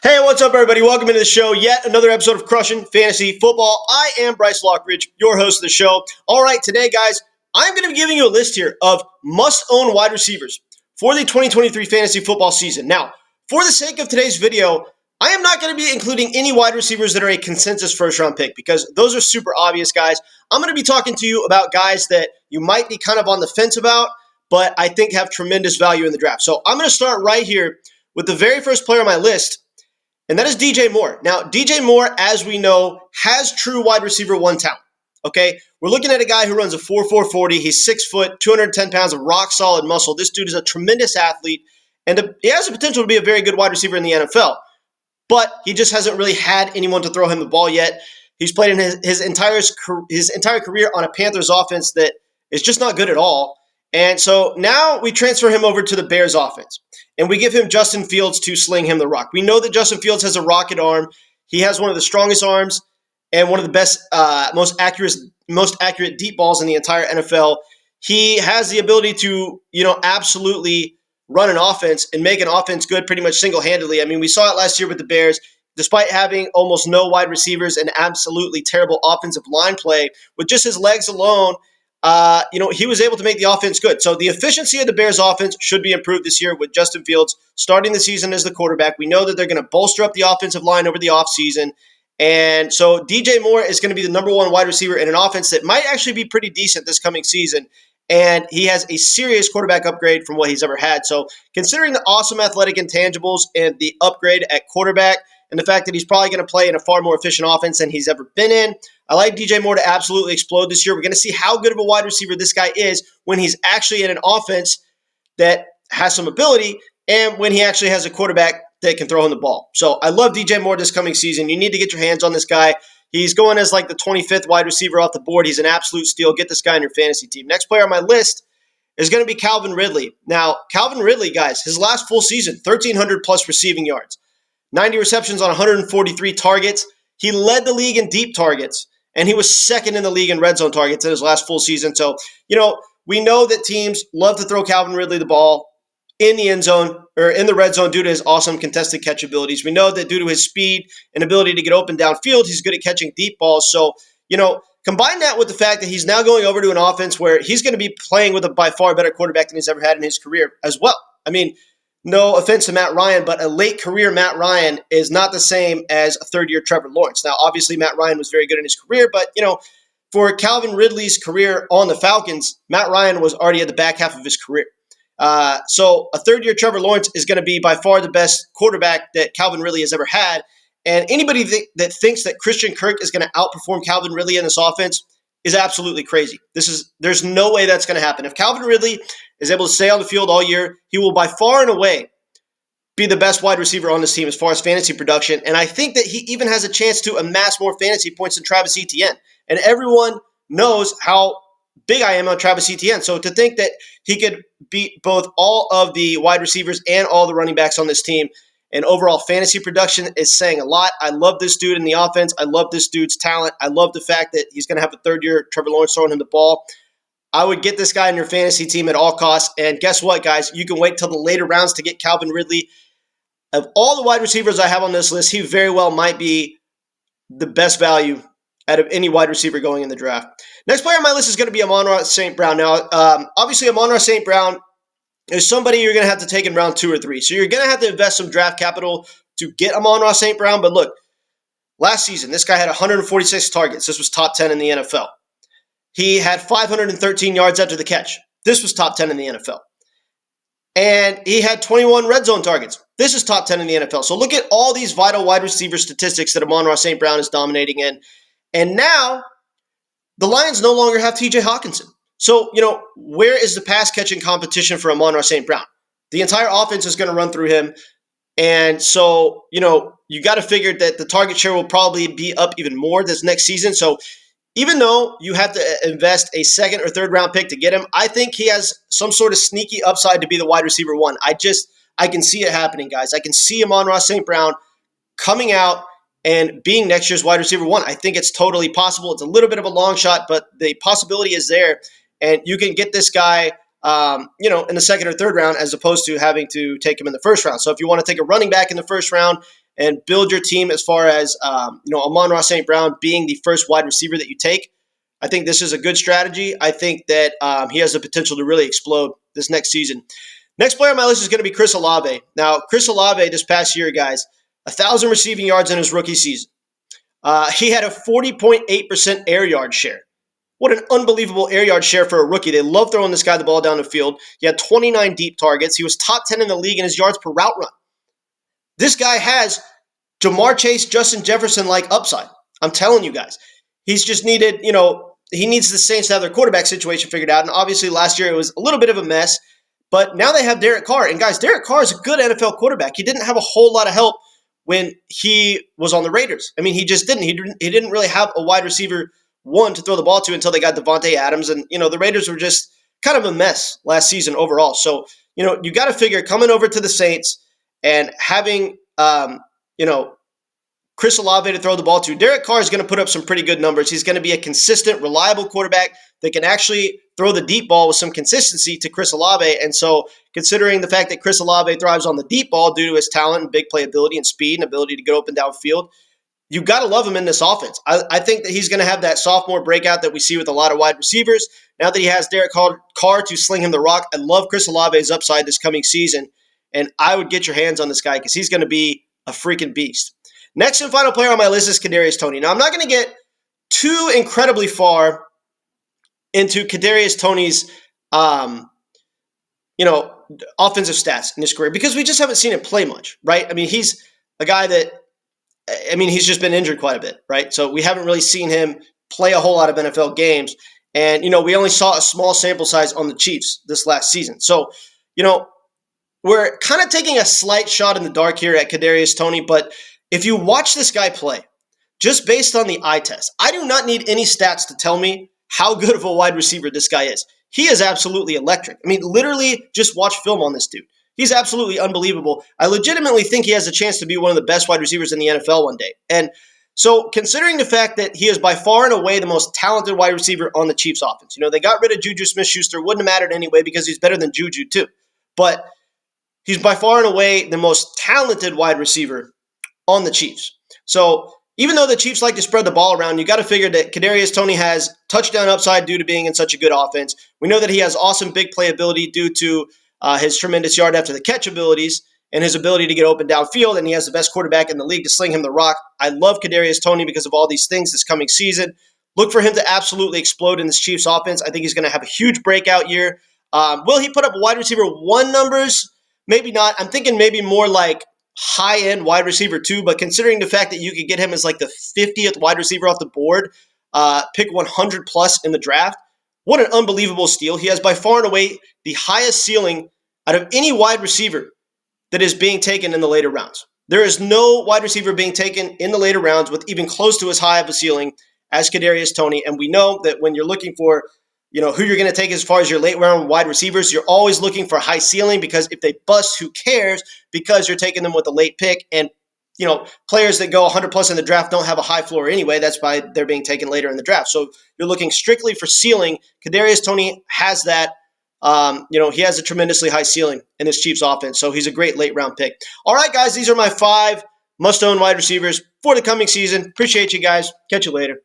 Hey, what's up, everybody? Welcome into the show. Yet another episode of Crushing Fantasy Football. I am Bryce Lockridge, your host of the show. All right, today, guys, I'm going to be giving you a list here of must-own wide receivers for the 2023 fantasy football season. Now, for the sake of today's video, I am not going to be including any wide receivers that are a consensus first-round pick because those are super obvious, guys. I'm going to be talking to you about guys that you might be kind of on the fence about, but I think have tremendous value in the draft. So I'm going to start right here with the very first player on my list, and that is DJ Moore. Now, DJ Moore, as we know, has true wide receiver one talent. Okay, we're looking at a guy who runs a 4.4 40. He's 6 foot, 210 pounds of rock solid muscle. This dude is a tremendous athlete, and he has the potential to be a very good wide receiver in the NFL. But he just hasn't really had anyone to throw him the ball yet. He's played in his entire career on a Panthers offense that is just not good at all. And so now we transfer him over to the Bears offense, and we give him Justin Fields to sling him the rock. We know that Justin Fields has a rocket arm. He has one of the strongest arms and one of the best, most accurate deep balls in the entire NFL. He has the ability to, absolutely run an offense and make an offense good pretty much single-handedly. I mean, we saw it last year with the Bears. Despite having almost no wide receivers and absolutely terrible offensive line play, with just his legs alone, he was able to make the offense good. So the efficiency of the Bears offense should be improved this year with Justin Fields starting the season as the quarterback. We know that they're going to bolster up the offensive line over the offseason. And so DJ Moore is going to be the number one wide receiver in an offense that might actually be pretty decent this coming season. And he has a serious quarterback upgrade from what he's ever had. So considering the awesome athletic intangibles and the upgrade at quarterback and the fact that he's probably going to play in a far more efficient offense than he's ever been in, I like DJ Moore to absolutely explode this year. We're going to see how good of a wide receiver this guy is when he's actually in an offense that has some ability and when he actually has a quarterback that can throw him the ball. So I love DJ Moore this coming season. You need to get your hands on this guy. He's going as like the 25th wide receiver off the board. He's an absolute steal. Get this guy on your fantasy team. Next player on my list is going to be Calvin Ridley. Now, Calvin Ridley, guys, his last full season, 1,300 plus receiving yards, 90 receptions on 143 targets. He led the league in deep targets, and he was second in the league in red zone targets in his last full season. So, we know that teams love to throw Calvin Ridley the ball in the end zone or in the red zone due to his awesome contested catch abilities. We know that due to his speed and ability to get open downfield, he's good at catching deep balls. So, combine that with the fact that he's now going over to an offense where he's going to be playing with a by far better quarterback than he's ever had in his career as well. I mean, no offense to Matt Ryan, but a late career Matt Ryan is not the same as a third-year Trevor Lawrence. Now, obviously, Matt Ryan was very good in his career, but, for Calvin Ridley's career on the Falcons, Matt Ryan was already at the back half of his career. So a third-year Trevor Lawrence is going to be by far the best quarterback that Calvin Ridley has ever had. And anybody that thinks that Christian Kirk is going to outperform Calvin Ridley in this offense is absolutely crazy. There's no way that's going to happen. If Calvin Ridley is able to stay on the field all year, he will by far and away be the best wide receiver on this team as far as fantasy production. And I think that he even has a chance to amass more fantasy points than Travis Etienne. And everyone knows how big I am on Travis Etienne. So to think that he could beat both all of the wide receivers and all the running backs on this team and overall fantasy production is saying a lot. I love this dude in the offense. I love this dude's talent. I love the fact that he's going to have a third-year Trevor Lawrence throwing him the ball. I would get this guy in your fantasy team at all costs. And guess what, guys? You can wait till the later rounds to get Calvin Ridley. Of all the wide receivers I have on this list, he very well might be the best value out of any wide receiver going in the draft. Next player on my list is going to be Amon-Ra St. Brown. Now, obviously, Amon-Ra St. Brown is somebody you're going to have to take in round 2 or 3. So you're going to have to invest some draft capital to get Amon-Ra St. Brown. But look, last season, this guy had 146 targets. This was top 10 in the NFL. He had 513 yards after the catch. This was top 10 in the NFL. And he had 21 red zone targets. This is top 10 in the NFL. So look at all these vital wide receiver statistics that Amon-Ra St. Brown is dominating in. And now the Lions no longer have TJ Hawkinson. So, where is the pass-catching competition for Amon-Ra St. Brown? The entire offense is going to run through him. And so, you got to figure that the target share will probably be up even more this next season. So even though you have to invest a second or third round pick to get him, I think he has some sort of sneaky upside to be the wide receiver one. I can see it happening, guys. I can see Amon-Ra St. Brown coming out and being next year's wide receiver one. I think it's totally possible. It's a little bit of a long shot, but the possibility is there. And you can get this guy, in the second or third round as opposed to having to take him in the first round. So if you want to take a running back in the first round and build your team as far as Amon-Ra St. Brown being the first wide receiver that you take. I think this is a good strategy. I think that he has the potential to really explode this next season. Next player on my list is going to be Chris Olave. Now, Chris Olave this past year, guys, 1,000 receiving yards in his rookie season. He had a 40.8% air yard share. What an unbelievable air yard share for a rookie. They love throwing this guy the ball down the field. He had 29 deep targets. He was top 10 in the league in his yards per route run. This guy has Jamar Chase, Justin Jefferson-like upside. I'm telling you guys. He's just needed, he needs the Saints to have their quarterback situation figured out. And obviously last year it was a little bit of a mess. But now they have Derek Carr. And guys, Derek Carr is a good NFL quarterback. He didn't have a whole lot of help when he was on the Raiders. I mean, he just didn't. He didn't really have a wide receiver one to throw the ball to until they got Devontae Adams. And, the Raiders were just kind of a mess last season overall. So, you got to figure coming over to the Saints and having, Chris Olave to throw the ball to. Derek Carr is going to put up some pretty good numbers. He's going to be a consistent, reliable quarterback that can actually throw the deep ball with some consistency to Chris Olave. And so considering the fact that Chris Olave thrives on the deep ball due to his talent and big playability and speed and ability to get open downfield, you've got to love him in this offense. I think that he's going to have that sophomore breakout that we see with a lot of wide receivers. Now that he has Derek Carr to sling him the rock, I love Chris Olave's upside this coming season. And I would get your hands on this guy because he's going to be a freaking beast. Next and final player on my list is Kadarius Toney. Now, I'm not going to get too incredibly far into Kadarius Toney's, offensive stats in his career because we just haven't seen him play much, right? I mean, he's a guy that, he's just been injured quite a bit, right? So we haven't really seen him play a whole lot of NFL games. And, we only saw a small sample size on the Chiefs this last season. So, we're kind of taking a slight shot in the dark here at Kadarius Toney, but if you watch this guy play, just based on the eye test, I do not need any stats to tell me how good of a wide receiver this guy is. He is absolutely electric. I mean, literally just watch film on this dude. He's absolutely unbelievable. I legitimately think he has a chance to be one of the best wide receivers in the NFL one day. And so considering the fact that he is by far and away the most talented wide receiver on the Chiefs offense, they got rid of Juju Smith-Schuster. Wouldn't have mattered anyway because he's better than Juju too. But he's by far and away the most talented wide receiver on the Chiefs. So even though the Chiefs like to spread the ball around, you got to figure that Kadarius Toney has touchdown upside due to being in such a good offense. We know that he has awesome big playability due to his tremendous yard after the catch abilities and his ability to get open downfield, and he has the best quarterback in the league to sling him the rock. I love Kadarius Toney because of all these things this coming season. Look for him to absolutely explode in this Chiefs offense. I think he's going to have a huge breakout year. Will he put up wide receiver one numbers? Maybe not. I'm thinking maybe more like high-end wide receiver too, but considering the fact that you could get him as like the 50th wide receiver off the board, pick 100 plus in the draft, what an unbelievable steal. He has by far and away the highest ceiling out of any wide receiver that is being taken in the later rounds. There is no wide receiver being taken in the later rounds with even close to as high of a ceiling as Kadarius Toney, and we know that when you're looking for who you're going to take as far as your late round wide receivers, you're always looking for high ceiling because if they bust, who cares? Because you're taking them with a late pick. And, players that go 100 plus in the draft don't have a high floor anyway. That's why they're being taken later in the draft. So you're looking strictly for ceiling. Kadarius Toney has that. He has a tremendously high ceiling in his Chiefs offense. So he's a great late round pick. All right, guys, these are my 5 must-own wide receivers for the coming season. Appreciate you guys. Catch you later.